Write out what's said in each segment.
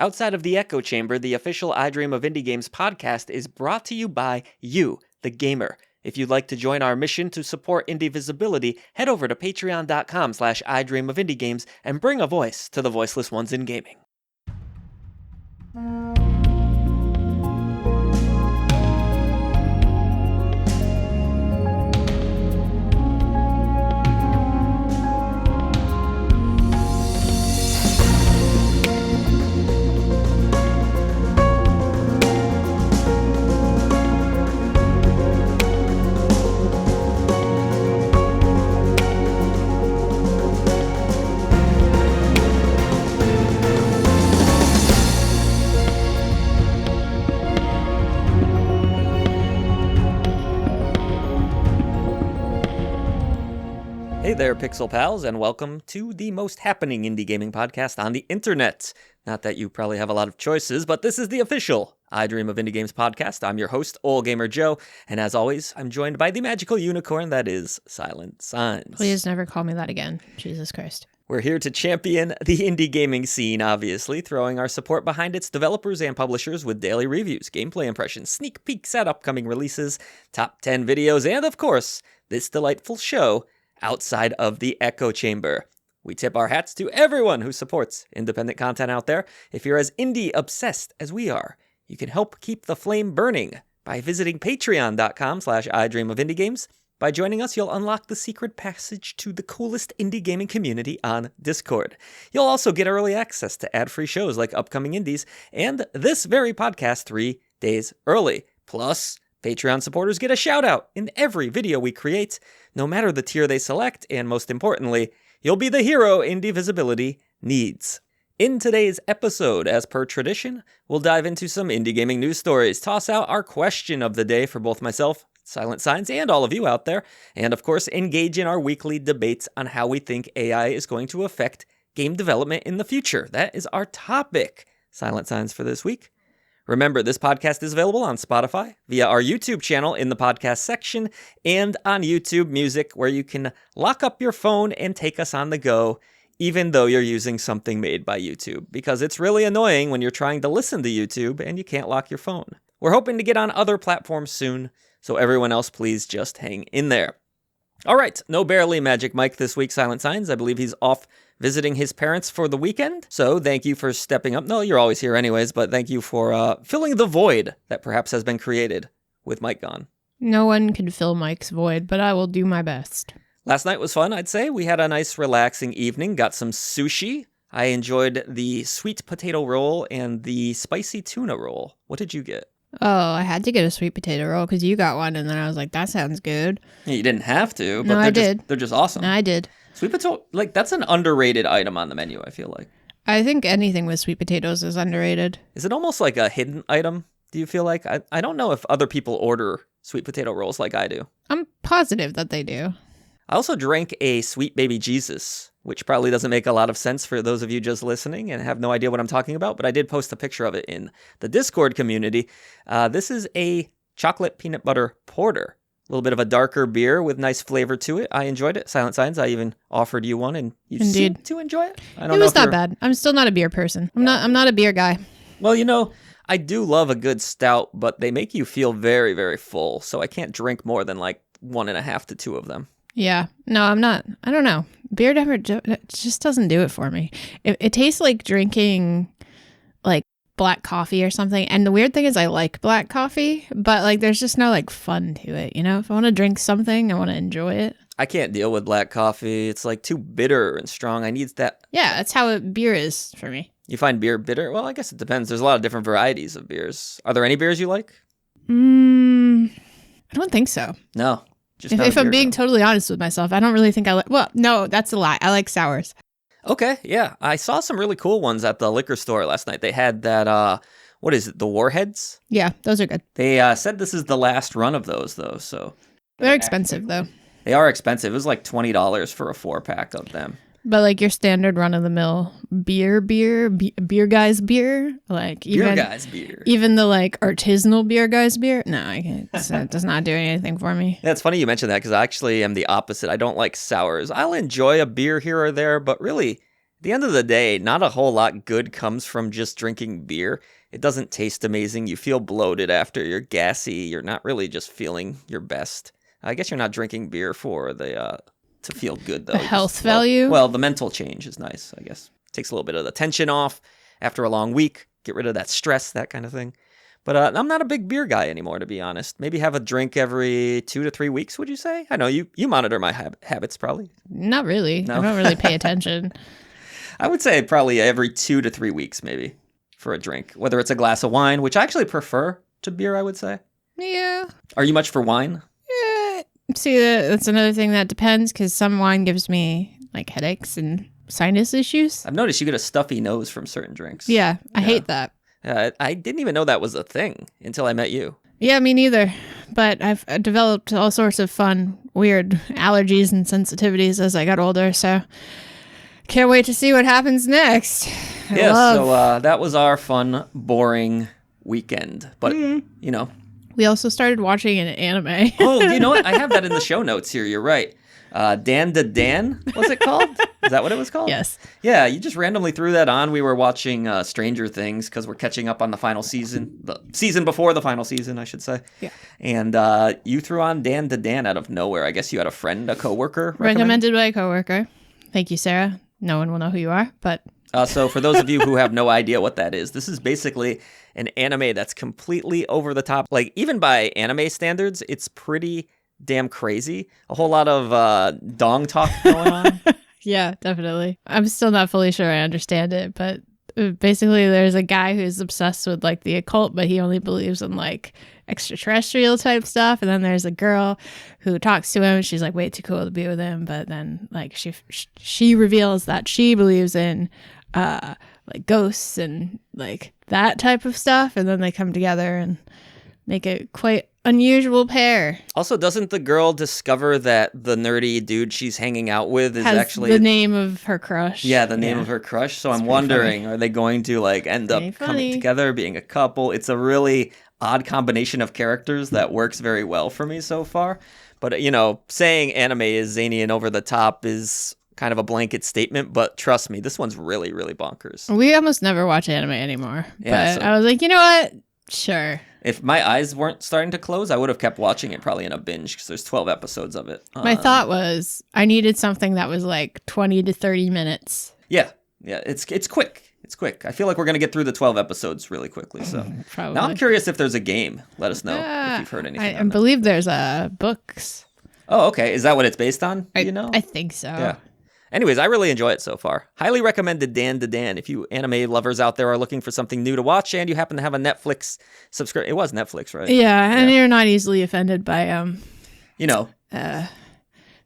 Outside of the echo chamber, the official I Dream of Indie Games podcast is brought to you by you, the gamer. If you'd like to join our mission to support indie visibility, head over to patreon.com/idreamofindiegames and bring a voice to the voiceless ones in gaming. Hey there, Pixel Pals, and welcome to the most happening indie gaming podcast on the internet. Not that you probably have a lot of choices, but this is the official I Dream of Indie Games podcast. I'm your host, Old Gamer Joe, and as always, I'm joined by the magical unicorn that is SilentSigns. Please never call me that again. Jesus Christ. We're here to champion the indie gaming scene, obviously, throwing our support behind its developers and publishers with daily reviews, gameplay impressions, sneak peeks at upcoming releases, top 10 videos, and of course, this delightful show outside of the echo chamber. We tip our hats to everyone who supports independent content out there. If you're as indie obsessed as we are, you can help keep the flame burning by visiting patreon.com/idreamofindiegames. By joining us, you'll unlock the secret passage to the coolest indie gaming community on Discord. You'll also get early access to ad-free shows like Upcoming Indies and this very podcast 3 days early. Plus, Patreon supporters get a shout-out in every video we create, no matter the tier they select, and most importantly, you'll be the hero indie visibility needs. In today's episode, as per tradition, we'll dive into some indie gaming news stories, toss out our question of the day for both myself, SilentSigns, and all of you out there, and of course, engage in our weekly debates on how we think AI is going to affect game development in the future. That is our topic, SilentSigns, for this week. Remember, this podcast is available on Spotify, via our YouTube channel in the podcast section, and on YouTube Music, where you can lock up your phone and take us on the go, even though you're using something made by YouTube, because it's really annoying when you're trying to listen to YouTube and you can't lock your phone. We're hoping to get on other platforms soon, so everyone else please just hang in there. All right, no Barely Magic Mike this week, SilentSigns. I believe he's off visiting his parents for the weekend. So thank you for stepping up. No, you're always here anyways, but thank you for filling the void that perhaps has been created with Mike gone. No one can fill Mike's void, but I will do my best. Last night was fun, I'd say. We had a nice relaxing evening, got some sushi. I enjoyed the sweet potato roll and the spicy tuna roll. What did you get? Oh, I had to get a sweet potato roll because you got one, and then I was like, that sounds good. Yeah, you didn't have to, but No, I did. They're just awesome. No, I did. Sweet potato, like, that's an underrated item on the menu, I feel like. I think anything with sweet potatoes is underrated. Is it almost like a hidden item, do you feel like? I don't know if other people order sweet potato rolls like I do. I'm positive that they do. I also drank a Sweet Baby Jesus, which probably doesn't make a lot of sense for those of you just listening and have no idea what I'm talking about, but I did post a picture of it in the Discord community. This is a chocolate peanut butter porter. A little bit of a darker beer with nice flavor to it. I enjoyed it. SilentSigns, I even offered you one, and you seemed to enjoy it. It was not bad. I'm still not a beer person. I'm not a beer guy. Well, you know, I do love a good stout, but they make you feel very, very full, so I can't drink more than like 1.5 to 2 of them. Yeah. No, I'm not. I don't know. Beer it just doesn't do it for me. It tastes like drinking like black coffee or something. And the weird thing is I like black coffee, but like there's just no like fun to it. You know, if I want to drink something, I want to enjoy it. I can't deal with black coffee. It's like too bitter and strong. I need that. Yeah, that's how beer is for me. You find beer bitter? Well, I guess it depends. There's a lot of different varieties of beers. Are there any beers you like? I don't think so. No. If I'm being totally honest with myself, I don't really think I like... Well, no, that's a lie. I like sours. Okay, yeah. I saw some really cool ones at the liquor store last night. They had that, what is it, the Warheads? Yeah, those are good. They said this is the last run of those, though, so... They're expensive, though. They are expensive. It was like $20 for a 4-pack of them. But like your standard run-of-the-mill beer guy's beer, like beer guy's beer, even the like artisanal beer guy's beer. No, I can't. It does not do anything for me. Yeah, it's funny you mentioned that because I actually am the opposite. I don't like sours. I'll enjoy a beer here or there, but really, At the end of the day, not a whole lot good comes from just drinking beer. It doesn't taste amazing. You feel bloated after. You're gassy. You're not really just feeling your best. I guess you're not drinking beer for the to feel good, though. The health value? Well, the mental change is nice, I guess. Takes a little bit of the tension off after a long week. Get rid of that stress, that kind of thing. But I'm not a big beer guy anymore, to be honest. Maybe have a drink every 2 to 3 weeks, would you say? I know you monitor my habits, probably. Not really. No? I don't really pay attention. I would say probably every 2 to 3 weeks, maybe, for a drink. Whether it's a glass of wine, which I actually prefer to beer, I would say. Yeah. Are you much for wine? Yeah. See, that's another thing that depends, because some wine gives me like headaches and sinus issues. I've noticed you get a stuffy nose from certain drinks. Yeah, I hate that. I didn't even know that was a thing until I met you. Yeah, me neither. But I've developed all sorts of fun, weird allergies and sensitivities as I got older, so can't wait to see what happens next. So that was our fun, boring weekend. But, you know. We also started watching an anime. Oh, you know what? I have that in the show notes here. You're right. Dan to Dan, was it called? Is that what it was called? Yes. Yeah, you just randomly threw that on. We were watching Stranger Things because we're catching up on the final season. The season before the final season, I should say. Yeah. And you threw on Dan to Dan out of nowhere. I guess you had a friend, a coworker recommended by a coworker. Thank you, Sarah. No one will know who you are, but... So for those of you who have no idea what that is, this is basically an anime that's completely over the top. Like, even by anime standards, it's pretty damn crazy. A whole lot of dong talk going on. Yeah, definitely. I'm still not fully sure I understand it, but basically there's a guy who's obsessed with like the occult, but he only believes in like extraterrestrial type stuff. And then there's a girl who talks to him. She's like way too cool to be with him, but then like she reveals that she believes in like ghosts and like that type of stuff, and then they come together and make a quite unusual pair. Also, doesn't the girl discover that the nerdy dude she's hanging out with is Has actually the name of her crush? Yeah, the name of her crush. So I'm wondering, are they going to like end up coming together, being a couple? It's a really odd combination of characters that works very well for me so far. But, you know, saying anime is zany and over the top is kind of a blanket statement, but trust me, this one's really, really bonkers. We almost never watch anime anymore. Yeah, but I was like, you know what? Sure. If my eyes weren't starting to close, I would have kept watching it probably in a binge because there's 12 episodes of it. My thought was I needed something that was like 20 to 30 minutes. Yeah, it's quick. It's quick. I feel like we're going to get through the 12 episodes really quickly. So Probably. Now I'm curious if there's a game. Let us know if you've heard anything. I believe there's books. Oh, okay. Is that what it's based on? Do you know? I think so. Yeah. Anyways, I really enjoy it so far. Highly recommended Dan to Dan. If you anime lovers out there are looking for something new to watch and you happen to have a Netflix subscription. It was Netflix, right? Yeah, and you're not easily offended by,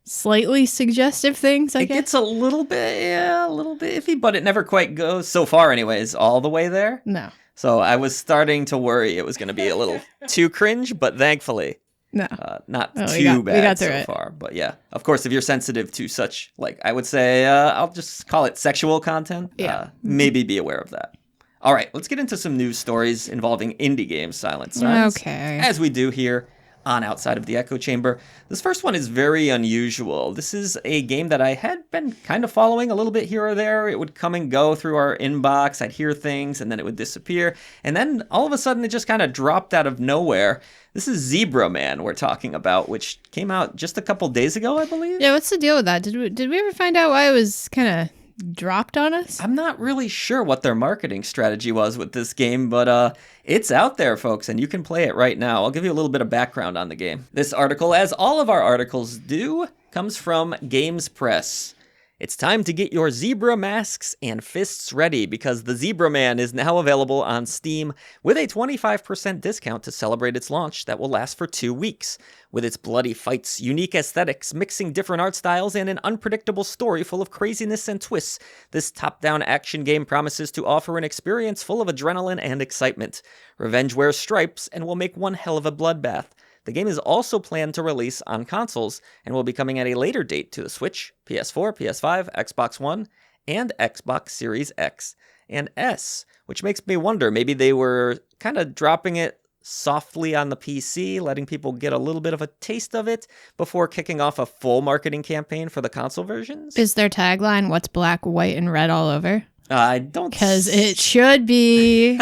slightly suggestive things, I guess. It gets a little bit iffy, but it never quite goes, so far anyways, all the way there. No. So I was starting to worry it was going to be a little too cringe, but thankfully... No, not too bad we got through so it. far. But yeah, of course, if you're sensitive to such, like, I would say, I'll just call it sexual content. Yeah. Maybe be aware of that. All right, let's get into some news stories involving indie games, Silent Signs. Okay. As we do here on Outside of the Echo Chamber. This first one is very unusual. This is a game that I had been kind of following a little bit here or there. It would come and go through our inbox. I'd hear things, and then it would disappear. And then all of a sudden, it just kind of dropped out of nowhere. This is Zebra Man we're talking about, which came out just a couple days ago, I believe. Yeah, what's the deal with that? Did we ever find out why it was kind of dropped on us? I'm not really sure what their marketing strategy was with this game, but it's out there, folks, and you can play it right now. I'll give you a little bit of background on the game. This article, as all of our articles do, comes from Games Press. It's time to get your zebra masks and fists ready because the Zebra Man is now available on Steam with a 25% discount to celebrate its launch that will last for 2 weeks. With its bloody fights, unique aesthetics, mixing different art styles, and an unpredictable story full of craziness and twists, this top-down action game promises to offer an experience full of adrenaline and excitement. Revenge wears stripes and will make one hell of a bloodbath. The game is also planned to release on consoles and will be coming at a later date to the Switch, PS4, PS5, Xbox One, and Xbox Series X and S, which makes me wonder, maybe they were kind of dropping it softly on the PC, letting people get a little bit of a taste of it before kicking off a full marketing campaign for the console versions. Is their tagline, what's black, white, and red all over? I don't... Because it should be.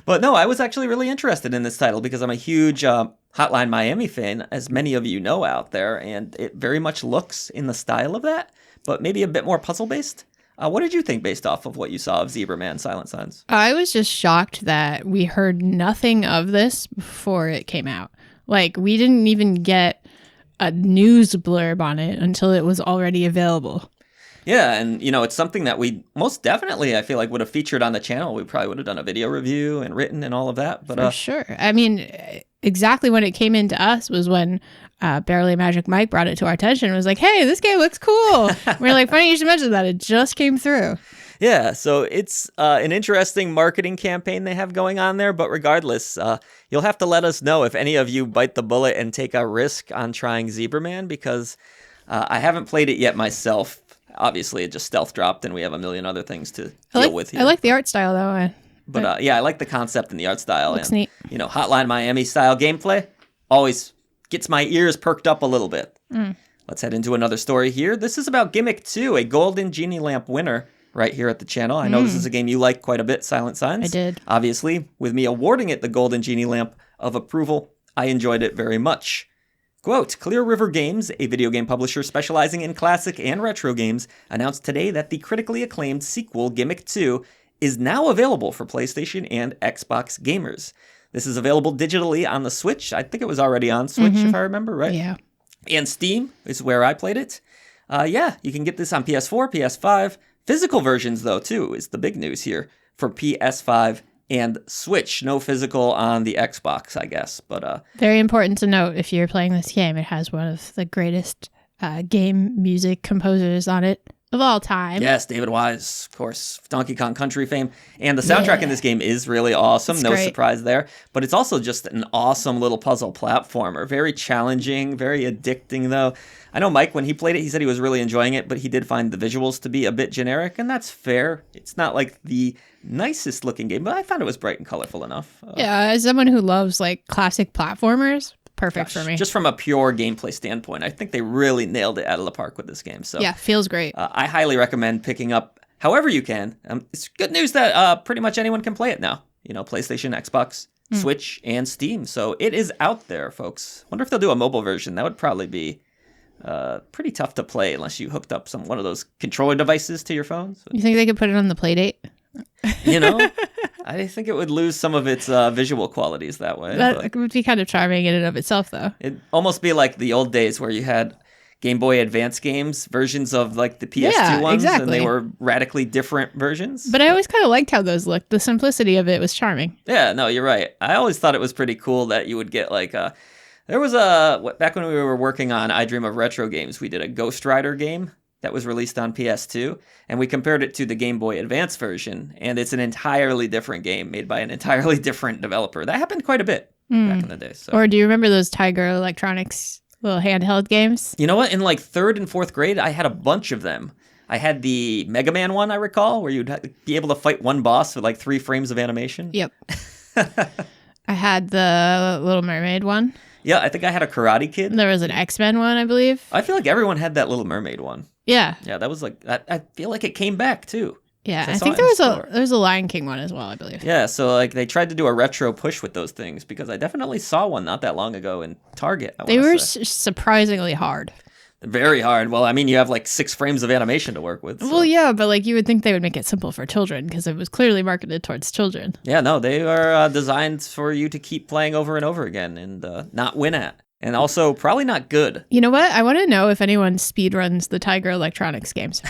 But no, I was actually really interested in this title because I'm a huge Hotline Miami fan, as many of you know out there, and it very much looks in the style of that, but maybe a bit more puzzle-based. What did you think based off of what you saw of Zebra Man Silent Signs? I was just shocked that we heard nothing of this before it came out. Like, we didn't even get a news blurb on it until it was already available. Yeah, and it's something that we most definitely, I feel like, would have featured on the channel. We probably would have done a video review and written and all of that. But for sure. I mean, exactly when it came into us was when Barely Magic Mike brought it to our attention and was like, hey, this game looks cool. We're like, funny you should mention that. It just came through. Yeah, so it's an interesting marketing campaign they have going on there. But regardless, you'll have to let us know if any of you bite the bullet and take a risk on trying Zebra Man, because I haven't played it yet myself. Obviously, it just stealth dropped, and we have a million other things to deal with here. I like the art style, though. But yeah, I like the concept and the art style. Looks and, neat. Hotline Miami style gameplay always gets my ears perked up a little bit. Let's head into another story here. This is about Gimmick 2, a Golden Genie Lamp winner right here at the channel. I know this is a game you like quite a bit, Silent Signs. I did. Obviously, with me awarding it the Golden Genie Lamp of approval, I enjoyed it very much. Quote, Clear River Games, a video game publisher specializing in classic and retro games, announced today that the critically acclaimed sequel, Gimmick 2, is now available for PlayStation and Xbox gamers. This is available digitally on the Switch. I think it was already on Switch, if I remember right. Yeah. And Steam is where I played it. Yeah, you can get this on PS4, PS5. Physical versions, though, too, is the big news here for PS5 and Switch. No physical on the Xbox, I guess. But very important to note, if you're playing this game, it has one of the greatest game music composers on it of all time. Yes, David Wise, of course, Donkey Kong Country fame. And the soundtrack in this game is really awesome. It's no great. Surprise there. But it's also just an awesome little puzzle platformer. Very challenging, very addicting, though. I know Mike, when he played it, he said he was really enjoying it, but he did find the visuals to be a bit generic, and that's fair. It's not like the nicest looking game, but I found it was bright and colorful enough. Yeah, as someone who loves like classic platformers, perfect for me. Just from a pure gameplay standpoint, I think they really nailed it out of the park with this game. So yeah, feels great. I highly recommend picking up however you can. It's good news that pretty much anyone can play it now. PlayStation, Xbox, Switch, and Steam. So it is out there, folks. Wonder if they'll do a mobile version. That would probably be pretty tough to play unless you hooked up one of those controller devices to your phone. So, you think they could put it on the Playdate? I think it would lose some of its visual qualities that way. That would be kind of charming in and of itself, though. It'd almost be like the old days where you had Game Boy Advance games, versions of like the PS2 ones, exactly. and they were radically different versions. But I always kind of liked how those looked. The simplicity of it was charming. Yeah, no, you're right. I always thought it was pretty cool that you would get like there was back when we were working on I Dream of Retro Games, we did a Ghost Rider game that was released on PS2, and we compared it to the Game Boy Advance version, and it's an entirely different game made by an entirely different developer. That happened quite a bit back in the day. So. Or do you remember those Tiger Electronics little handheld games? You know what? In like 3rd and 4th grade, I had a bunch of them. I had the Mega Man one, I recall, where you'd be able to fight one boss with like 3 frames of animation. Yep. I had the Little Mermaid one. Yeah, I think I had a Karate Kid. There was an X-Men one, I believe. I feel like everyone had that Little Mermaid one. Yeah. Yeah, that was like, I feel like it came back too. Yeah, I think there was a Lion King one as well, I believe. Yeah, so like they tried to do a retro push with those things because I definitely saw one not that long ago in Target. They were surprisingly hard. Very hard. Well, I mean, you have like 6 frames of animation to work with. So. Well, yeah, but like you would think they would make it simple for children because it was clearly marketed towards children. Yeah, no, they are designed for you to keep playing over and over again and not win at. And also, probably not good. You know what? I want to know if anyone speedruns the Tiger Electronics games.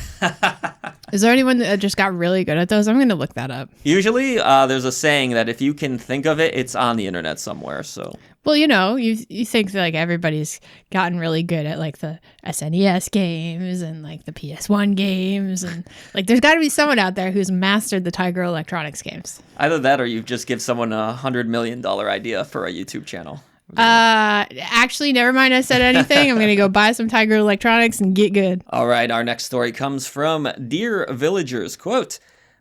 Is there anyone that just got really good at those? I'm going to look that up. Usually, there's a saying that if you can think of it, it's on the internet somewhere. So, well, you think that like everybody's gotten really good at like the SNES games and like the PS1 games, and like there's got to be someone out there who's mastered the Tiger Electronics games. Either that, or you just give someone $100 million idea for a YouTube channel. Actually, never mind. I said anything. I'm gonna go buy some Tiger Electronics and get good. All right, our next story comes from Dear Villagers. Quote,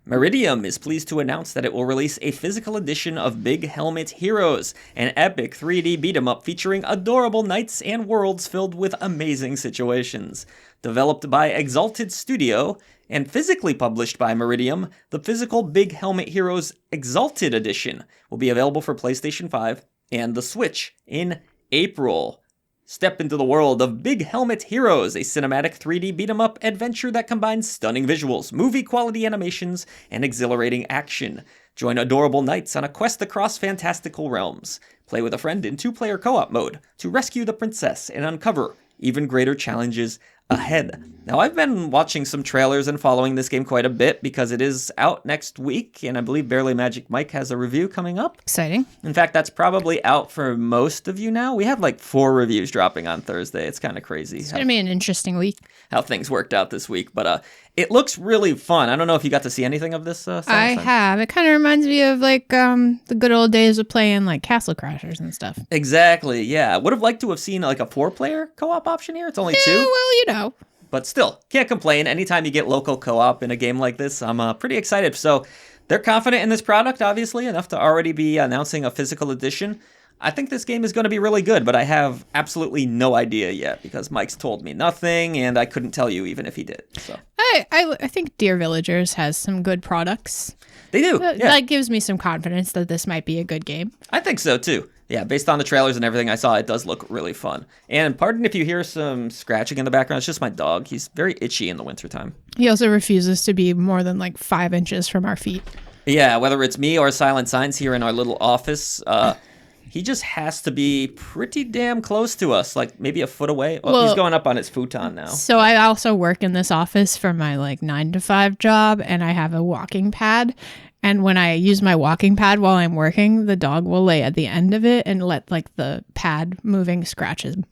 Meridium is pleased to announce that it will release a physical edition of Big Helmet Heroes, an epic 3D beat-em-up featuring adorable knights and worlds filled with amazing situations. Developed by Exalted Studio and physically published by Meridium, the physical Big Helmet Heroes Exalted Edition will be available for PlayStation 5 and the Switch in April. Step into the world of Big Helmet Heroes, a cinematic 3D beat-em-up adventure that combines stunning visuals, movie-quality animations, and exhilarating action. Join adorable knights on a quest across fantastical realms. Play with a friend in 2-player co-op mode to rescue the princess and uncover even greater challenges ahead. Now, I've been watching some trailers and following this game quite a bit because it is out next week, and I believe Barely Magic Mike has a review coming up. Exciting. In fact, that's probably out for most of you now. We have like 4 reviews dropping on Thursday. It's kind of crazy. It's going to be an interesting week. How things worked out this week, but it looks really fun. I don't know if you got to see anything of this. I have. It kind of reminds me of like the good old days of playing like Castle Crashers and stuff. Exactly, yeah. Would have liked to have seen like a 4-player co-op option here. It's only 2. Well, you know. But still, can't complain. Anytime you get local co-op in a game like this, I'm pretty excited. So they're confident in this product, obviously, enough to already be announcing a physical edition. I think this game is going to be really good, but I have absolutely no idea yet because Mike's told me nothing, and I couldn't tell you even if he did. So I think Dear Villagers has some good products. They do. Yeah. That gives me some confidence that this might be a good game. I think so, too. Yeah, based on the trailers and everything I saw, it does look really fun. And pardon if you hear some scratching in the background. It's just my dog. He's very itchy in the wintertime. He also refuses to be more than like 5 inches from our feet. Yeah, whether it's me or SilentSigns here in our little office, he just has to be pretty damn close to us, like maybe a foot away. Well, he's going up on his futon now. So I also work in this office for my like 9 to 5 job, and I have a walking pad. And when I use my walking pad while I'm working, the dog will lay at the end of it and let like the pad moving scratch him.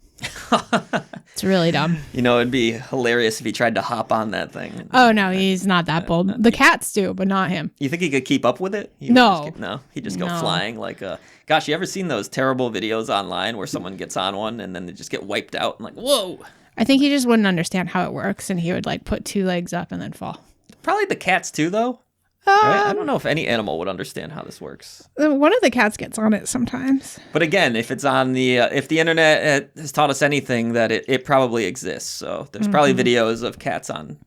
It's really dumb. You know, it'd be hilarious if he tried to hop on that thing. Oh, no, he's not that bold. The cats do, but not him. You think he could keep up with it? No. He'd just go flying like a... Gosh, you ever seen those terrible videos online where someone gets on one and then they just get wiped out and like, whoa. I think he just wouldn't understand how it works, and he would like put 2 legs up and then fall. Probably the cats too, though. Right? I don't know if any animal would understand how this works. One of the cats gets on it sometimes. But again, if it's on the if the internet has taught us anything, that it probably exists. So there's probably videos of cats on,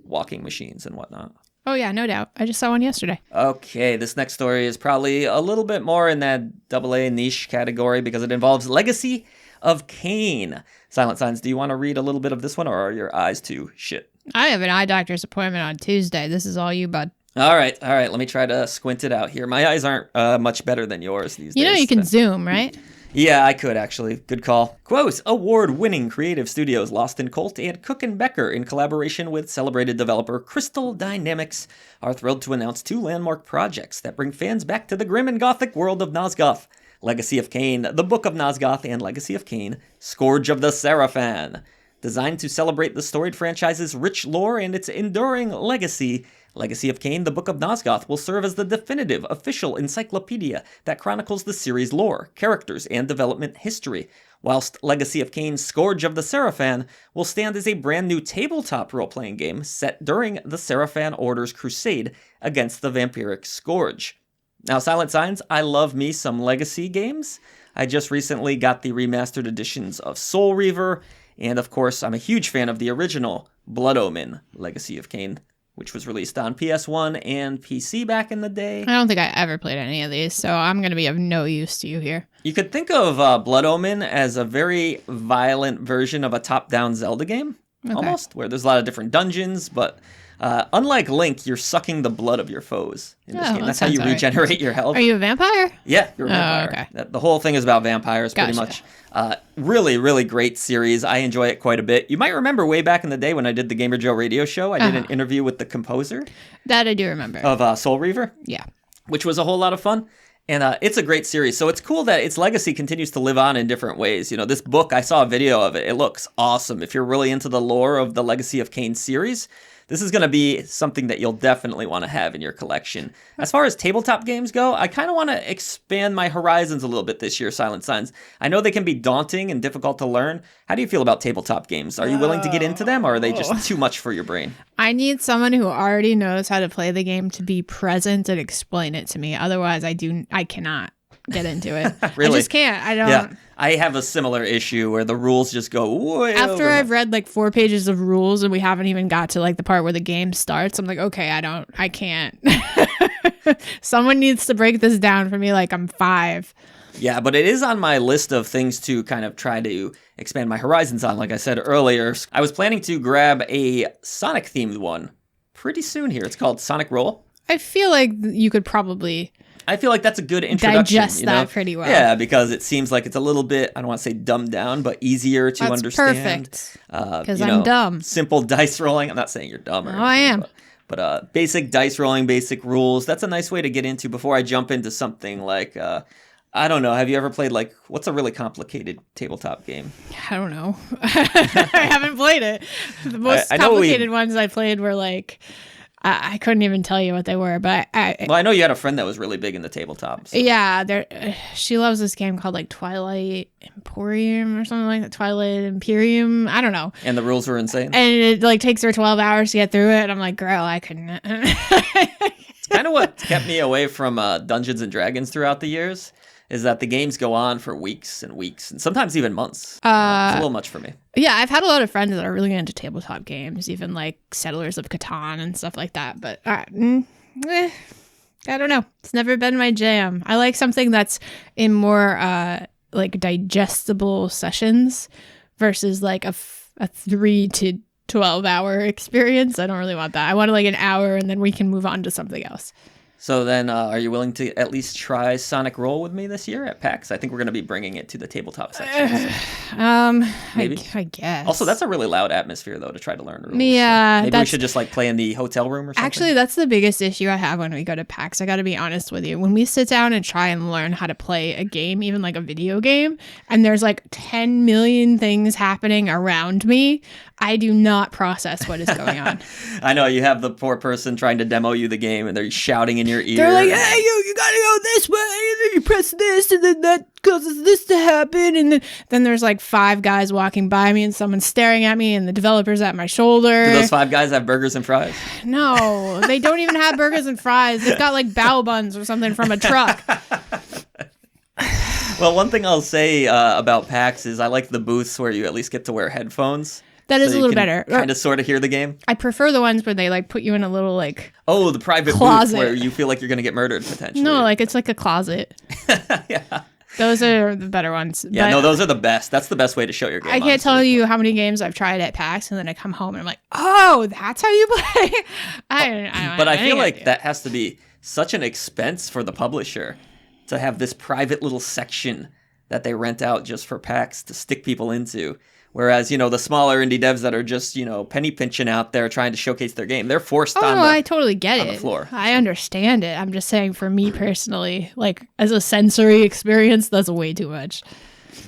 walking machines and whatnot. Oh yeah, no doubt. I just saw one yesterday. Okay, this next story is probably a little bit more in that AA niche category because it involves Legacy of Kain. SilentSigns, do you want to read a little bit of this one, or are your eyes too shit? I have an eye doctor's appointment on Tuesday. This is all you, bud. All right. Let me try to squint it out here. My eyes aren't much better than yours these days. You know you can zoom, right? Yeah, I could actually. Good call. Quote, award-winning creative studios Lost in Colt and Cook and Becker, in collaboration with celebrated developer Crystal Dynamics, are thrilled to announce 2 landmark projects that bring fans back to the grim and gothic world of Nosgoth. Legacy of Kain, The Book of Nosgoth, and Legacy of Kain, Scourge of the Seraphan. Designed to celebrate the storied franchise's rich lore and its enduring legacy, Legacy of Kain, The Book of Nosgoth will serve as the definitive official encyclopedia that chronicles the series' lore, characters, and development history, whilst Legacy of Kain, Scourge of the Seraphan will stand as a brand new tabletop role-playing game set during the Seraphan Order's crusade against the vampiric Scourge. Now, SilentSigns, I love me some Legacy games. I just recently got the remastered editions of Soul Reaver, and of course, I'm a huge fan of the original Blood Omen, Legacy of Kain, which was released on PS1 and PC back in the day. I don't think I ever played any of these, so I'm going to be of no use to you here. You could think of Blood Omen as a very violent version of a top-down Zelda game, almost, where there's a lot of different dungeons, but unlike Link, you're sucking the blood of your foes in this game. That's how you regenerate your health. Are you a vampire? Yeah, you're a vampire. Okay. The whole thing is about vampires, pretty much. Really, really great series. I enjoy it quite a bit. You might remember way back in the day when I did the Gamer Joe radio show, I did an interview with the composer. That I do remember. Of Soul Reaver. Yeah. Which was a whole lot of fun. And it's a great series. So it's cool that its legacy continues to live on in different ways. This book, I saw a video of it. It looks awesome. If you're really into the lore of the Legacy of Kain series, this is going to be something that you'll definitely want to have in your collection. As far as tabletop games go, I kind of want to expand my horizons a little bit this year, Silent Signs. I know they can be daunting and difficult to learn. How do you feel about tabletop games? Are you willing to get into them, or are they just too much for your brain? I need someone who already knows how to play the game to be present and explain it to me. Otherwise, I cannot get into it. Really? I just can't. I don't. Yeah, I have a similar issue where the rules just go way After over. I've read like 4 pages of rules and we haven't even got to like the part where the game starts, I'm like, okay, I can't. Someone needs to break this down for me like I'm 5. Yeah, but it is on my list of things to kind of try to expand my horizons on. Like I said earlier, I was planning to grab a Sonic-themed one pretty soon here. It's called Sonic Roll. I feel like you could probably I feel like that's a good introduction. digest that pretty well. Yeah, because it seems like it's a little bit, I don't want to say dumbed down, but easier to That's understand. perfect. Because You I'm know, dumb. Simple dice rolling. I'm not saying you're dumb or anything, I am. But basic dice rolling, basic rules. That's a nice way to get into before I jump into something like, I don't know. Have you ever played like, what's a really complicated tabletop game? I don't know. I haven't played it. The most I know complicated ones I played were like, I couldn't even tell you what they were, but Well, I know you had a friend that was really big in the tabletop. So. yeah, she loves this game called like Twilight Emporium or something like that. Twilight Imperium. I don't know. And the rules were insane. And it like takes her 12 hours to get through it. And I'm like, girl, I couldn't. It's kind of what kept me away from Dungeons and Dragons throughout the years, is that the games go on for weeks and weeks and sometimes even months. It's a little much for me. Yeah, I've had a lot of friends that are really into tabletop games, even like Settlers of Catan and stuff like that. But I don't know. It's never been my jam. I like something that's in more like digestible sessions versus like a 3 to 12 hour experience. I don't really want that. I want like an hour and then we can move on to something else. So then, are you willing to at least try Sonic Roll with me this year at PAX? I think we're going to be bringing it to the tabletop section. So. Maybe. I guess. Also, that's a really loud atmosphere, though, to try to learn rules. Yeah. So maybe we should just like play in the hotel room or something. Actually, that's the biggest issue I have when we go to PAX. I got to be honest with you. When we sit down and try and learn how to play a game, even like a video game, and there's like 10 million things happening around me, I do not process what is going on. I know, you have the poor person trying to demo you the game, and they're shouting in your ear. They're like, hey, you gotta go this way, and then you press this, and then that causes this to happen, and then there's like 5 guys walking by me, and someone's staring at me, and the developer's at my shoulder. Do those 5 guys have burgers and fries? No, they don't even have burgers and fries. They've got like bao buns or something from a truck. Well, one thing I'll say about PAX is I like the booths where you at least get to wear headphones. That is a little better. Kind of sort of hear the game. I prefer the ones where they like put you in a little like the private closet booth where you feel like you're going to get murdered potentially. No, like it's like a closet. Yeah. Those are the better ones. Yeah, but no, those are the best. That's the best way to show your game. I can't tell you how many games I've tried at PAX, and then I come home and I'm like, oh, that's how you play? I feel like that has to be such an expense for the publisher to have this private little section that they rent out just for PAX to stick people into. Whereas, the smaller indie devs that are just, penny pinching out there trying to showcase their game, they're forced on I totally get on it. the floor. I understand it. I'm just saying for me personally, like as a sensory experience, that's way too much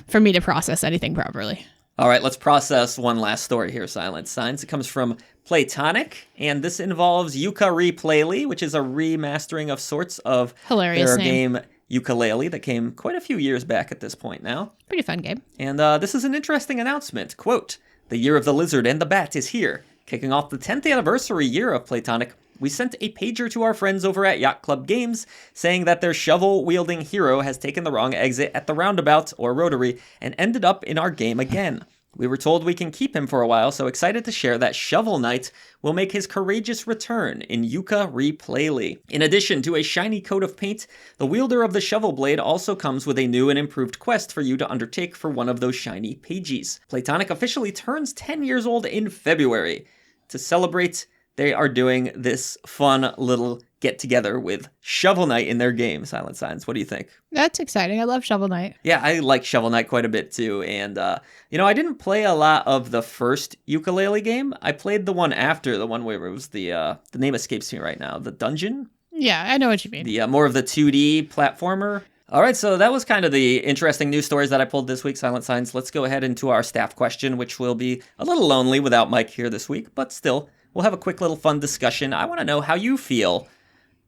for me to process anything properly. All right, let's process one last story here, Silent Signs. It comes from Platonic, and this involves Yooka-Re-Playley, which is a remastering of sorts of Hilarious their name. game Yooka-Laylee that came quite a few years back at this point now. Pretty fun game. And this is an interesting announcement. Quote, "The year of the lizard and the bat is here. Kicking off the 10th anniversary year of Platonic, we sent a pager to our friends over at Yacht Club Games saying that their shovel-wielding hero has taken the wrong exit at the roundabout, or rotary, and ended up in our game again. We were told we can keep him for a while, so excited to share that Shovel Knight will make his courageous return in Yooka-Re-Playley. In addition to a shiny coat of paint, the wielder of the shovel blade also comes with a new and improved quest for you to undertake for one of those shiny pages. Platonic officially turns 10 years old in February. To celebrate, they are doing this fun little get-together with Shovel Knight in their game, Silent Signs. What do you think? That's exciting. I love Shovel Knight. Yeah, I like Shovel Knight quite a bit too. And, I didn't play a lot of the first Yooka-Laylee game. I played the one after, the one where it was the name escapes me right now, the Dungeon? Yeah, I know what you mean. The more of the 2D platformer. All right, so that was kind of the interesting news stories that I pulled this week, Silent Signs. Let's go ahead into our staff question, which will be a little lonely without Mike here this week, but still, we'll have a quick little fun discussion. I want to know how you feel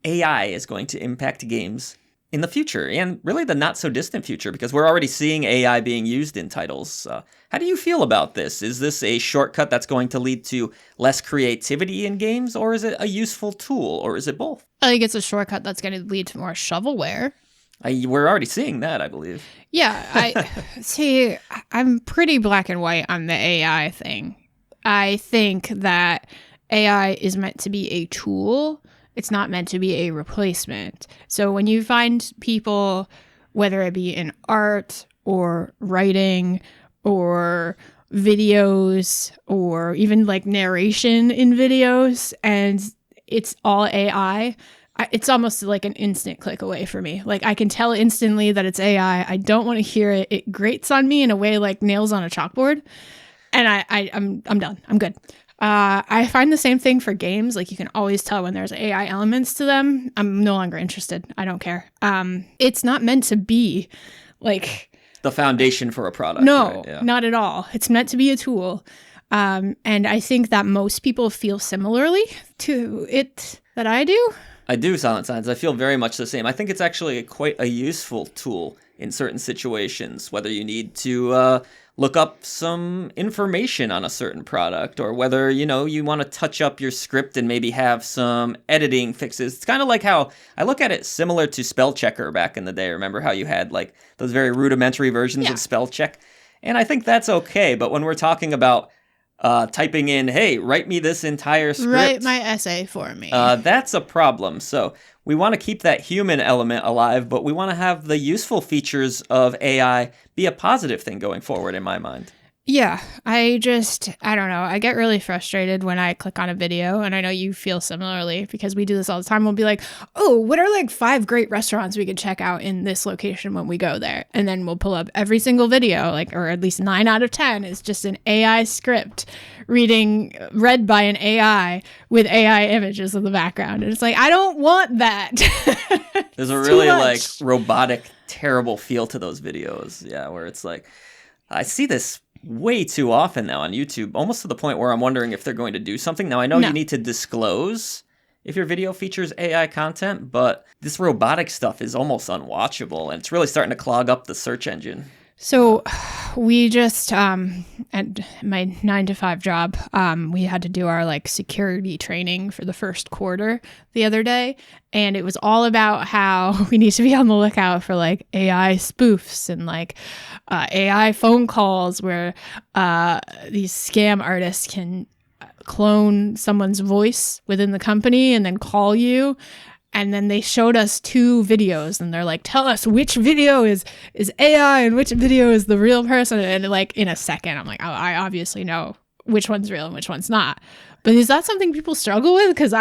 AI is going to impact games in the future, and really the not so distant future, because we're already seeing AI being used in titles. How do you feel about this? Is this a shortcut that's going to lead to less creativity in games, or is it a useful tool, or is it both? I think it's a shortcut that's going to lead to more shovelware. We're already seeing that, I believe. Yeah, I see. I'm pretty black and white on the AI thing. I think that AI is meant to be a tool. It's not meant to be a replacement. So when you find people, whether it be in art or writing or videos or even like narration in videos, and it's all AI, it's almost like an instant click away for me. Like I can tell instantly that it's AI. I don't want to hear it. It grates on me in a way like nails on a chalkboard. And I'm done. I'm good. I find the same thing for games. Like you can always tell when there's AI elements to them. I'm no longer interested. I don't care. It's not meant to be like the foundation for a product. No, right? Yeah. Not at all. It's meant to be a tool. And I think that most people feel similarly to it that I do. I do, SilentSigns. I feel very much the same. I think it's actually quite a useful tool in certain situations, whether you need to look up some information on a certain product, or whether, you want to touch up your script and maybe have some editing fixes. It's kind of like how I look at it similar to spell checker back in the day. Remember how you had like those very rudimentary versions of spell check? And I think that's okay. But when we're talking about typing in, hey, write me this entire script. Write my essay for me. That's a problem. So we want to keep that human element alive, but we want to have the useful features of AI be a positive thing going forward, in my mind. Yeah, I don't know. I get really frustrated when I click on a video, and I know you feel similarly because we do this all the time. We'll be like, oh, what are like 5 great restaurants we could check out in this location when we go there? And then we'll pull up every single video, like, or at least 9 out of 10 is just an AI script read by an AI with AI images in the background. And it's like, I don't want that. There's a really like robotic, terrible feel to those videos. Yeah, where it's like, I see this way too often now on YouTube, almost to the point where I'm wondering if they're going to do something. Now, I know you need to disclose if your video features AI content, but this robotic stuff is almost unwatchable, and it's really starting to clog up the search engine. So we just, at my 9-to-5 job, we had to do our like security training for the first quarter the other day. And it was all about how we need to be on the lookout for like AI spoofs and like AI phone calls where these scam artists can clone someone's voice within the company and then call you. And then they showed us 2 videos, and they're like, tell us which video is AI and which video is the real person. And like in a second, I'm like, oh, I obviously know which one's real and which one's not. But is that something people struggle with? Because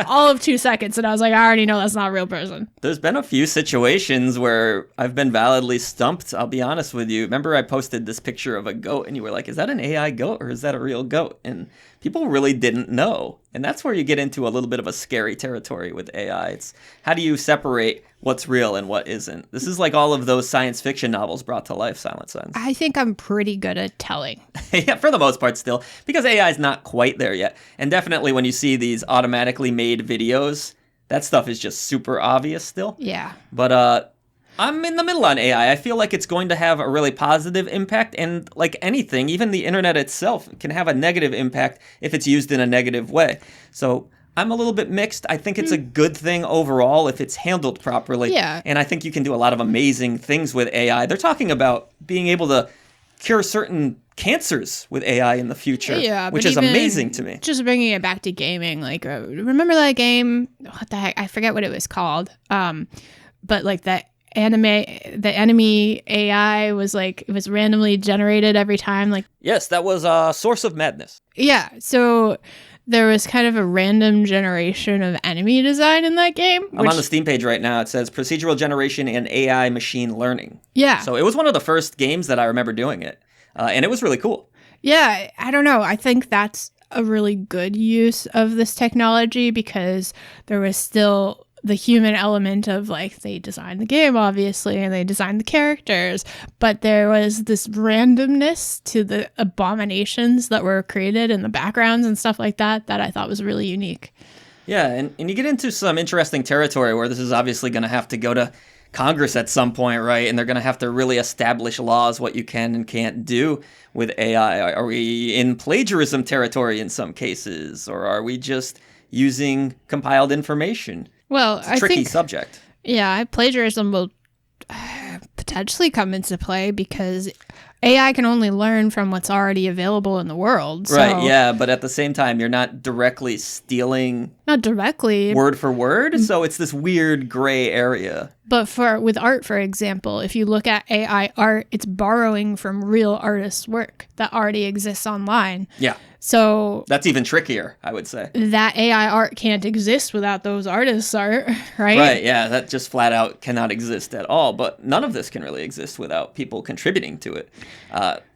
all of 2 seconds, and I was like, I already know that's not a real person. There's been a few situations where I've been validly stumped, I'll be honest with you. Remember I posted this picture of a goat, and you were like, is that an AI goat or is that a real goat? And people really didn't know. And that's where you get into a little bit of a scary territory with AI. It's how do you separate what's real and what isn't? This is like all of those science fiction novels brought to life, SilentSigns. I think I'm pretty good at telling. Yeah, for the most part still, because AI is not quite there yet. And definitely when you see these automatically made videos, that stuff is just super obvious still. Yeah. But I'm in the middle on AI. I feel like it's going to have a really positive impact, and like anything, even the internet itself can have a negative impact if it's used in a negative way. So I'm a little bit mixed. I think it's a good thing overall if it's handled properly. Yeah. And I think you can do a lot of amazing things with AI. They're talking about being able to cure certain cancers with AI in the future, which is amazing to me. Just bringing it back to gaming, like remember that game? What the heck? I forget what it was called. But like the enemy AI was like, it was randomly generated every time. Like, yes, that was a source of madness. Yeah. So there was kind of a random generation of enemy design in that game. I'm on the Steam page right now. It says procedural generation and AI machine learning. Yeah. So it was one of the first games that I remember doing it. And it was really cool. Yeah. I don't know. I think that's a really good use of this technology because there was still the human element of like they designed the game obviously and they designed the characters, but there was this randomness to the abominations that were created in the backgrounds and stuff like that I thought was really unique. Yeah, and you get into some interesting territory where this is obviously going to have to go to Congress at some point, right? And they're going to have to really establish laws, what you can and can't do with AI. Are we in plagiarism territory in some cases, or are we just using compiled information? Well, it's a tricky subject. Yeah, plagiarism will potentially come into play because AI can only learn from what's already available in the world. So. Right, yeah, but at the same time, you're not directly stealing... Not directly. Word for word, so it's this weird gray area. But with art, for example, if you look at AI art, it's borrowing from real artists' work that already exists online. Yeah. So... That's even trickier, I would say. That AI art can't exist without those artists' art, right? Right, yeah, that just flat out cannot exist at all. But none of this can really exist without people contributing to it.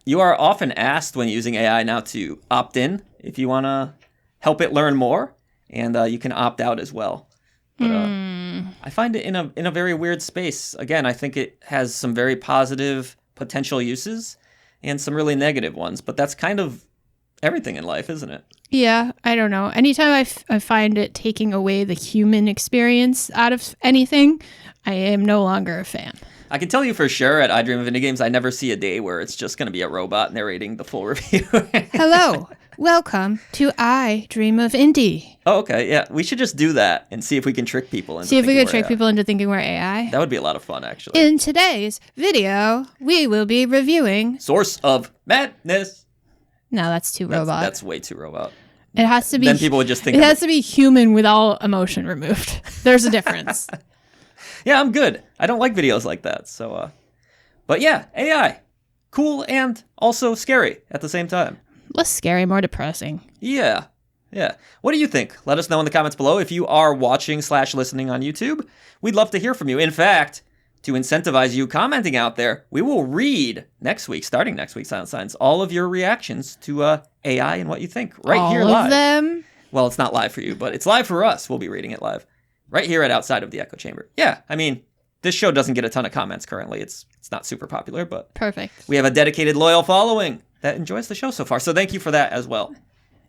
You are often asked when using AI now to opt in if you want to help it learn more, and you can opt out as well. But I find it in a very weird space. Again, I think it has some very positive potential uses and some really negative ones, but that's kind of everything in life, isn't it? Yeah, I don't know. Anytime I find it taking away the human experience out of anything, I am no longer a fan. I can tell you for sure at I Dream of Indie Games, I never see a day where it's just going to be a robot narrating the full review. Hello, welcome to I Dream of Indie. Oh, okay, yeah. We should just do that and see if we can trick people into people into thinking we're AI. That would be a lot of fun, actually. In today's video, we will be reviewing... Source of Madness. No, that's too robot. That's way too robot. It has to be... Then people would just think... It has to be human with all emotion removed. There's a difference. Yeah, I'm good. I don't like videos like that. So, but yeah, AI. Cool and also scary at the same time. Less scary, more depressing. Yeah. Yeah. What do you think? Let us know in the comments below. If you are watching/listening on YouTube, we'd love to hear from you. In fact, to incentivize you commenting out there, we will read next week, starting next week, SilentSigns, all of your reactions to AI and what you think here live. All of them? Well, it's not live for you, but it's live for us. We'll be reading it live. Right here at Outside of the Echo Chamber. Yeah, I mean, this show doesn't get a ton of comments currently. It's not super popular, but perfect. We have a dedicated, loyal following that enjoys the show so far. So thank you for that as well.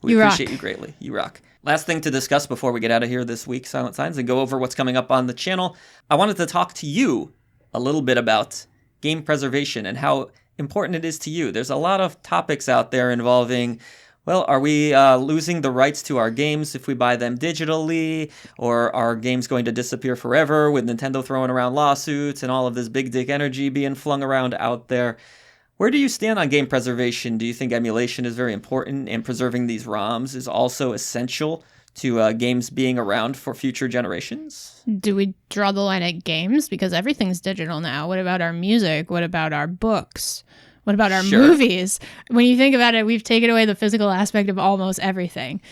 We appreciate you greatly. You rock. Last thing to discuss before we get out of here this week, SilentSigns, and go over what's coming up on the channel. I wanted to talk to you a little bit about game preservation and how important it is to you. There's a lot of topics out there involving... Well, are we losing the rights to our games if we buy them digitally? Or are games going to disappear forever with Nintendo throwing around lawsuits and all of this big dick energy being flung around out there? Where do you stand on game preservation? Do you think emulation is very important and preserving these ROMs is also essential to games being around for future generations? Do we draw the line at games? Because everything's digital now. What about our music? What about our books? What about our movies? When you think about it, we've taken away the physical aspect of almost everything.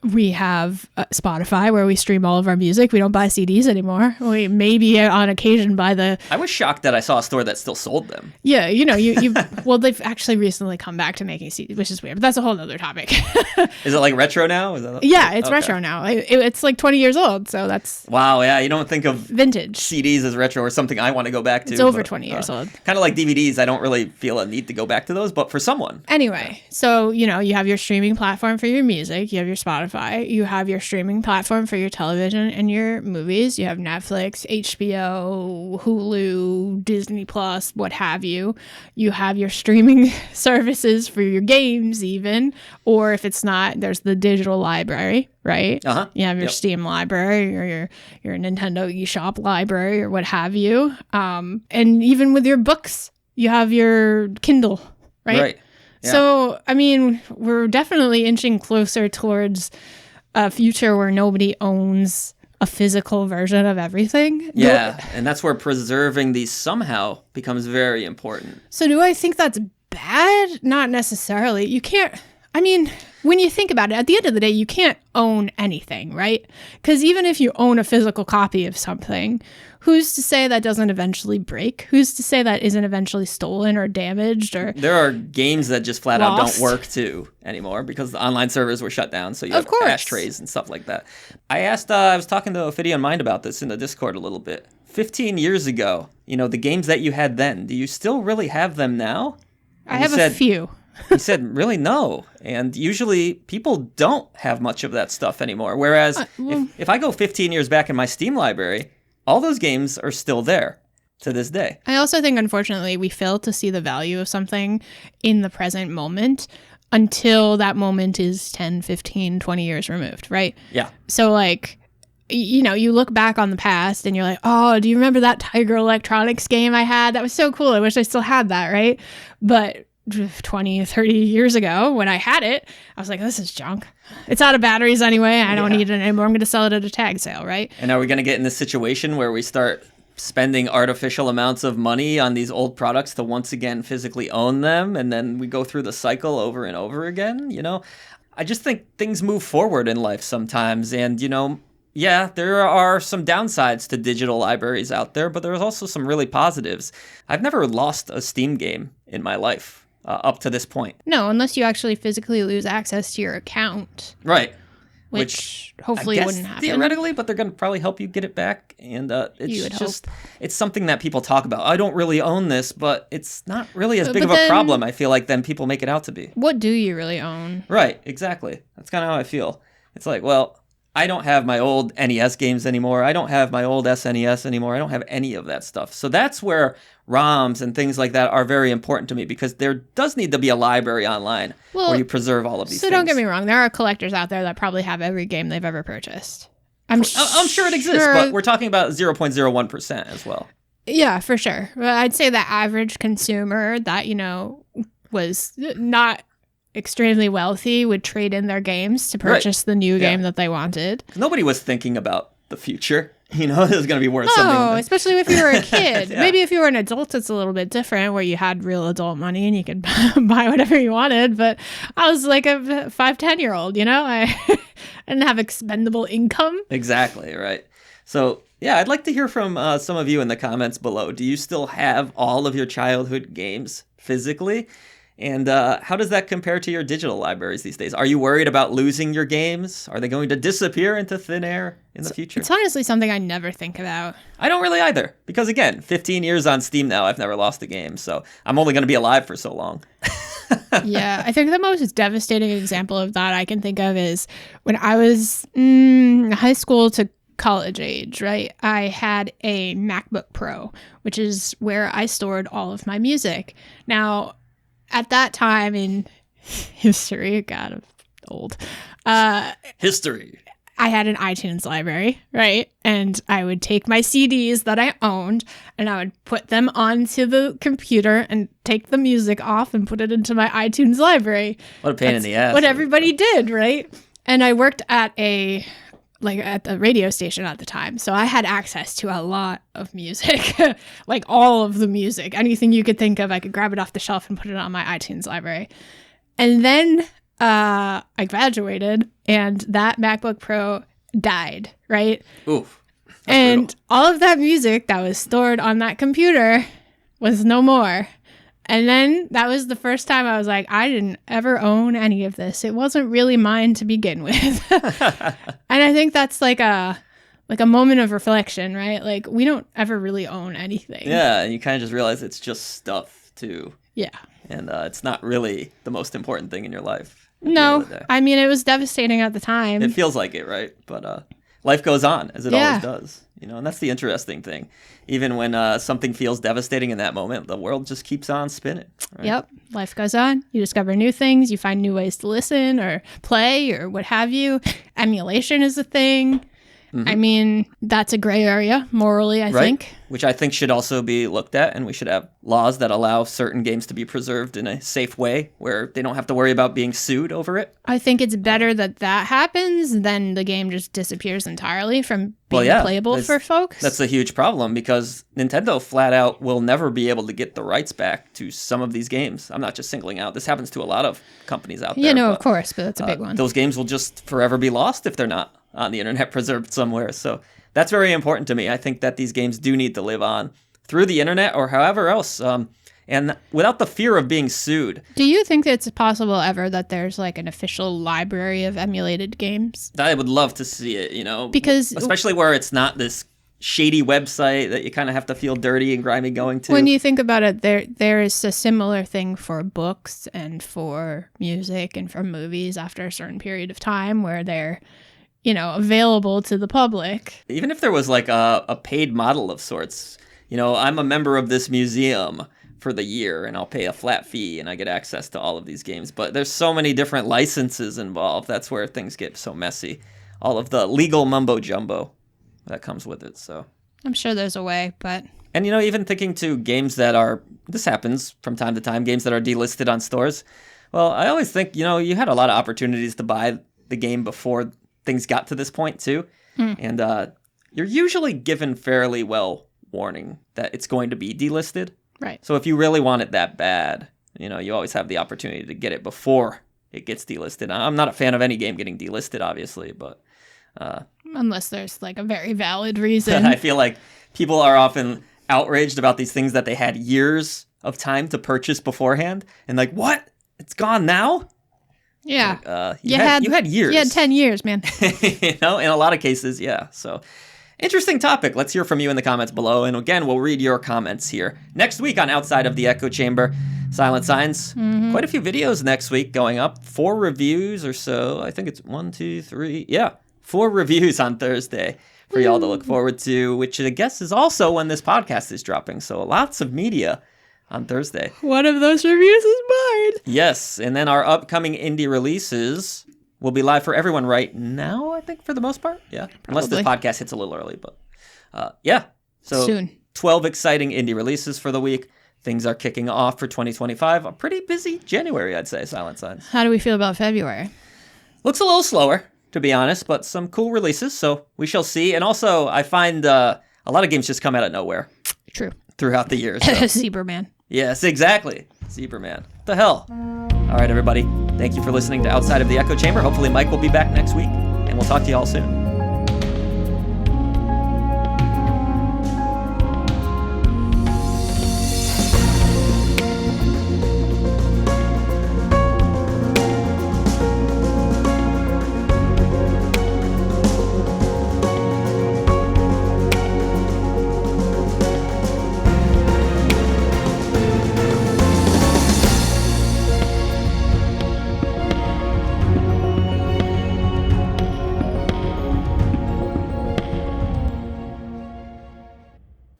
We have Spotify where we stream all of our music. We don't buy CDs anymore. We maybe on occasion buy the... I was shocked that I saw a store that still sold them. Yeah, you know, you well, they've actually recently come back to making CDs, which is weird, but that's a whole other topic. Is it like retro now? Yeah, it's retro now. It's like 20 years old, so that's... Wow, yeah, you don't think of vintage CDs as retro or something I want to go back to. It's over 20 years old. Kind of like DVDs, I don't really feel a need to go back to those, but for someone. Anyway, so, you know, you have your streaming platform for your music, you have your Spotify, you have your streaming platform for your television and your movies. You have Netflix, HBO, Hulu, Disney Plus, what have you. You have your streaming services for your games even, or if it's not, there's the digital library, right? Uh-huh. You have your Steam library or your Nintendo eShop library or what have you. And even with your books, you have your Kindle, right? Right. Yeah. So, I mean, we're definitely inching closer towards a future where nobody owns a physical version of everything. Yeah, and that's where preserving these somehow becomes very important. So do I think that's bad? Not necessarily. You can't, I mean... when you think about it, at the end of the day, you can't own anything, right? Because even if you own a physical copy of something, who's to say that doesn't eventually break? Who's to say that isn't eventually stolen or damaged or There are games that just flat out lost? don't work too anymore because the online servers were shut down. So you have ashtrays and stuff like that. I was talking to Ophidian Mind about this in the Discord a little bit. 15 years ago, the games that you had then, do you still really have them now? I have a few. He said, really, no. And usually people don't have much of that stuff anymore. Whereas if I go 15 years back in my Steam library, all those games are still there to this day. I also think, unfortunately, we fail to see the value of something in the present moment until that moment is 10, 15, 20 years removed, right? Yeah. So, like, you look back on the past and you're like, oh, do you remember that Tiger Electronics game I had? That was so cool. I wish I still had that, right? But 20, 30 years ago when I had it, I was like, this is junk. It's out of batteries anyway. I don't need it anymore. I'm going to sell it at a tag sale, right? And are we going to get in this situation where we start spending artificial amounts of money on these old products to once again physically own them, and then we go through the cycle over and over again? I just think things move forward in life sometimes, and yeah, there are some downsides to digital libraries out there, but there's also some really positives. I've never lost a Steam game in my life up to this point. No, unless you actually physically lose access to your account. Right. Which hopefully wouldn't happen. Theoretically, but they're going to probably help you get it back. And it's hope. It's something that people talk about. I don't really own this, but it's not really as big of a problem, I feel like, than people make it out to be. What do you really own? Right, exactly. That's kind of how I feel. It's like, well, I don't have my old NES games anymore. I don't have my old SNES anymore. I don't have any of that stuff. So that's where ROMs and things like that are very important to me, because there does need to be a library online where you preserve all of these things. So don't get me wrong. There are collectors out there that probably have every game they've ever purchased. I'm sure it exists, but we're talking about 0.01% as well. Yeah, for sure. But I'd say the average consumer that, was not extremely wealthy would trade in their games to purchase the new game that they wanted. Nobody was thinking about the future. It was going to be worth something. No, especially if you were a kid. Maybe if you were an adult, it's a little bit different, where you had real adult money and you could buy whatever you wanted. But I was like a 5-10-year-old, I didn't have expendable income. Exactly, right. So, yeah, I'd like to hear from some of you in the comments below. Do you still have all of your childhood games physically? And how does that compare to your digital libraries these days? Are you worried about losing your games? Are they going to disappear into thin air in the future? It's honestly something I never think about. I don't really either. Because again, 15 years on Steam now, I've never lost a game. So I'm only going to be alive for so long. Yeah, I think the most devastating example of that I can think of is when I was high school to college age, right? I had a MacBook Pro, which is where I stored all of my music. Now, at that time in history, God, I'm old. History. I had an iTunes library, right? And I would take my CDs that I owned and I would put them onto the computer and take the music off and put it into my iTunes library. What a pain in the ass. What everybody did, right? And I worked at the radio station at the time. So I had access to a lot of music, like all of the music, anything you could think of. I could grab it off the shelf and put it on my iTunes library. And then I graduated and that MacBook Pro died, right? Oof. And brutal. All of that music that was stored on that computer was no more. And then that was the first time I was like, I didn't ever own any of this. It wasn't really mine to begin with. And I think that's like a moment of reflection, right? Like, we don't ever really own anything. Yeah, and you kind of just realize it's just stuff too. Yeah. And it's not really the most important thing in your life. No, I mean, it was devastating at the time. It feels like it, right? But life goes on, as it always does. And that's the interesting thing. Even when something feels devastating in that moment, the world just keeps on spinning. Right? Yep. Life goes on. You discover new things. You find new ways to listen or play or what have you. Emulation is a thing. I mean, that's a gray area morally, I think. Which I think should also be looked at, and we should have laws that allow certain games to be preserved in a safe way where they don't have to worry about being sued over it. I think it's better that happens than the game just disappears entirely from being playable for folks. That's a huge problem because Nintendo flat out will never be able to get the rights back to some of these games. I'm not just singling out. This happens to a lot of companies out there. Yeah, no, of course, but that's a big one. Those games will just forever be lost if they're not on the internet preserved somewhere. So that's very important to me. I think that these games do need to live on through the internet or however else, and without the fear of being sued. Do you think that it's possible ever that there's like an official library of emulated games? I would love to see it, because especially where it's not this shady website that you kind of have to feel dirty and grimy going to. When you think about it, there is a similar thing for books and for music and for movies after a certain period of time where they're available to the public. Even if there was like a paid model of sorts, I'm a member of this museum for the year and I'll pay a flat fee and I get access to all of these games. But there's so many different licenses involved. That's where things get so messy. All of the legal mumbo jumbo that comes with it. So I'm sure there's a way, but... And, even thinking to games that are, this happens from time to time, games that are delisted on stores. Well, I always think, you had a lot of opportunities to buy the game before things got to this point too. And you're usually given fairly well warning that it's going to be delisted. Right. So if you really want it that bad, you always have the opportunity to get it before it gets delisted. I'm not a fan of any game getting delisted, obviously, but... unless there's like a very valid reason. I feel like people are often outraged about these things that they had years of time to purchase beforehand. And like, what? It's gone now? Yeah. Like, you had years. You had 10 years, man. In a lot of cases, yeah. So, interesting topic. Let's hear from you in the comments below. And again, we'll read your comments here. Next week on Outside of the Echo Chamber, Silent Signs. Quite a few videos next week going up. 4 reviews or so. I think it's 1, 2, 3. Yeah, 4 reviews on Thursday for y'all to look forward to, which I guess is also when this podcast is dropping. So lots of media on Thursday. One of those reviews is mine. Yes, and then our upcoming indie releases will be live for everyone right now, I think, for the most part. Yeah, probably. Unless this podcast hits a little early, but yeah. So soon. 12 exciting indie releases for the week. Things are kicking off for 2025. A pretty busy January, I'd say, Silent Signs. How do we feel about February? Looks a little slower, to be honest, but some cool releases, so we shall see. And also, I find a lot of games just come out of nowhere. True. Throughout the year. So. Zebra Man. Yes, exactly. Zebra Man. What the hell? All right, everybody. Thank you for listening to Outside of the Echo Chamber. Hopefully Mike will be back next week, and we'll talk to you all soon.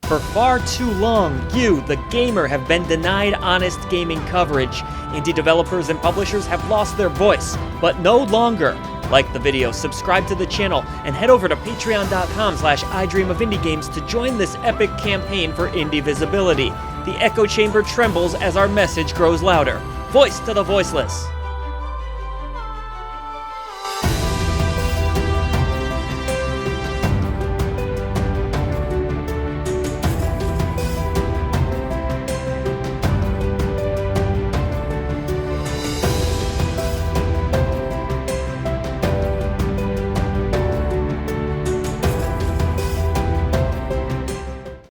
For far too long, you, the gamer, have been denied honest gaming coverage. Indie developers and publishers have lost their voice, but no longer. Like the video, subscribe to the channel, and head over to patreon.com/idreamofindiegames to join this epic campaign for indie visibility. The echo chamber trembles as our message grows louder. Voice to the voiceless.